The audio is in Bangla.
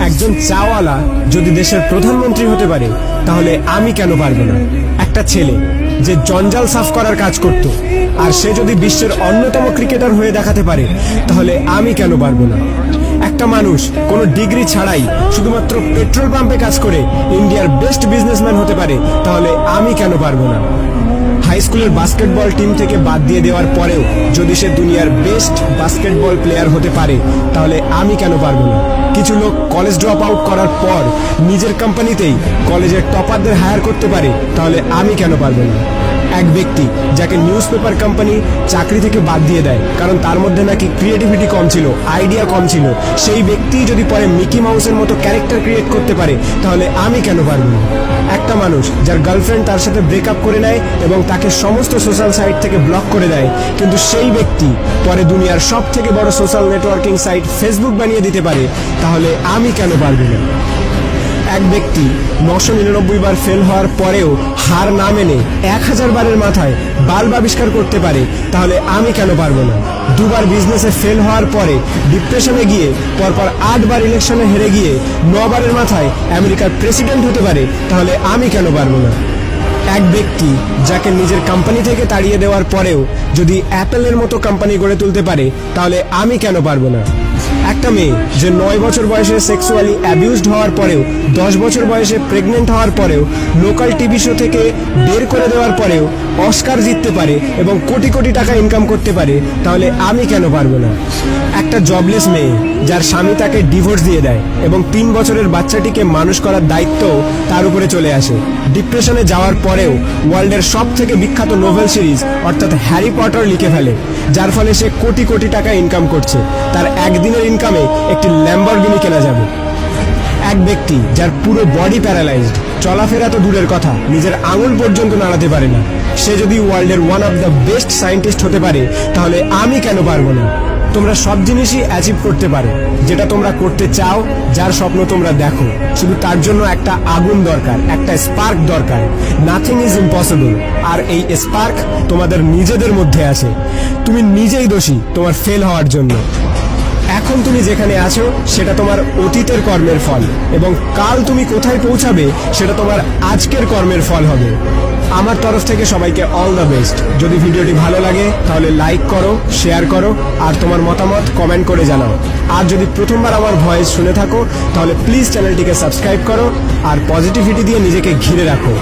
একজন চাওয়ালা যদি দেশের প্রধানমন্ত্রী হতে পারে তাহলে আমি কেন পারবো না? একটা ছেলে যে জঞ্জাল সাফ করার কাজ করত আর সে যদি বিশ্বের অন্যতম ক্রিকেটার হয়ে দেখাতে পারে তাহলে আমি কেন পারবো না? একটা মানুষ কোনো ডিগ্রি ছাড়াই শুধুমাত্র পেট্রোল পাম্পে কাজ করে ইন্ডিয়ার বেস্ট বিজনেসম্যান হতে পারে তাহলে আমি কেন পারবো না? হাই স্কুলের বাস্কেটবল টিম থেকে বাদ দিয়ে দেওয়ার পরেও যদি সে দুনিয়ার বেস্ট বাস্কেটবল প্লেয়ার হতে পারে তাহলে আমি কেন পারবো না? কিছু লোক কলেজ ড্রপ আউট করার পর নিজের কোম্পানিতেই কলেজের টপারদের হায়ার করতে পারে তাহলে আমি কেন পারবো না? এক ব্যক্তি যাকে নিউজ পেপার কোম্পানি চাকরি থেকে বাদ দিয়ে দেয় কারণ তার মধ্যে নাকি ক্রিয়েটিভিটি কম ছিল, আইডিয়া কম ছিল, সেই ব্যক্তি যদি পরে মিকি মাউসের মতো ক্যারেক্টার ক্রিয়েট করতে পারে তাহলে আমি কেন পারবো না? একটা মানুষ যার গার্লফ্রেন্ড তার সাথে ব্রেকআপ করে নেয় এবং তাকে সমস্ত সোশ্যাল সাইট থেকে ব্লক করে দেয়, কিন্তু সেই ব্যক্তি পরে দুনিয়ার সব থেকে বড় সোশ্যাল নেটওয়ার্কিং সাইট ফেসবুক বানিয়ে দিতে পারে তাহলে আমি কেন পারবো না? এক ব্যক্তি 999 বার ফেল হওয়ার পরেও হার না মেনে 1000 বারের মাথায় বাল্ব আবিষ্কার করতে পারে তাহলে আমি কেন পারবো না? দুবার বিজনেসে ফেল হওয়ার পরে ডিপ্রেশনে গিয়ে পরপর 8 বার ইলেকশনে হেরে গিয়ে 9 বারের মাথায় আমেরিকার প্রেসিডেন্ট হতে পারে তাহলে আমি কেন পারবো না? এক ব্যক্তি যাকে নিজের কোম্পানি থেকে তাড়িয়ে দেওয়ার পরেও যদি অ্যাপেলের মতো কোম্পানি গড়ে তুলতে পারে তাহলে আমি কেন পারবো না? একটা মেয়ে যে 9 বছর বয়সে সেক্সুয়ালি অ্যাবিউজড হওয়ার পরেও 10 বছর বয়সে প্রেগনেন্ট হওয়ার পরেও লোকাল টিভি শো থেকে বের করে দেওয়ার পরেও অস্কার জিততে পারে এবং কোটি কোটি টাকা ইনকাম করতে পারে তাহলে আমি কেন পারবো না? একটা জবলেস মেয়ে যার স্বামী তাকে ডিভোর্স দিয়ে দেয় এবং 3 বছরের বাচ্চাটিকে মানুষ করার দায়িত্ব তার উপরে চলে আসে, ডিপ্রেশনে যাওয়ার পরেও ওয়ার্ল্ডের সব থেকে বিখ্যাত নোভেল সিরিজ অর্থাৎ হ্যারি পটার লিখে ফেলে, যার ফলে সে কোটি কোটি টাকা ইনকাম করছে, তার একদিনের ইনকামে একটি ল্যাম্বরগিনি কেনা যাবে। এক ব্যক্তি যার পুরো বডি প্যারালাইজড, চলাফেরা তো দূরের কথা, নিজের আঙুল পর্যন্ত নাড়াতে পারে না, সে যদি ওয়ার্ল্ডের one of the best scientist হতে পারে তাহলে আমি কেন পারবো না? তোমরা সব জিনিসই অ্যাচিভ করতে পারো যেটা তোমরা করতে চাও, যার স্বপ্ন তোমরা দেখো, শুধু তার জন্য একটা আগুন দরকার, একটা স্পার্ক দরকার। নাথিং ইজ ইম্পসিবল, আর এই স্পার্ক তোমাদের নিজেদের মধ্যে আছে। তুমি নিজেই দোষী তোমার ফেল হওয়ার জন্য। এখন তুমি যেখানে আছো সেটা তোমার অতীতের কর্মের ফল, এবং কাল তুমি কোথায় পৌঁছাবে সেটা তোমার আজকের কর্মের ফল হবে। আমার তরফ থেকে সবাইকে অল দ্য বেস্ট। যদি ভিডিওটি ভালো লাগে তাহলে লাইক করো, শেয়ার করো, আর তোমার মতামত কমেন্ট করে জানাও। আর যদি প্রথমবার আমার ভয়েস শুনে থাকো তাহলে প্লিজ চ্যানেলটিকে সাবস্ক্রাইব করো আর পজিটিভিটি দিয়ে নিজেকে ঘিরে রাখো।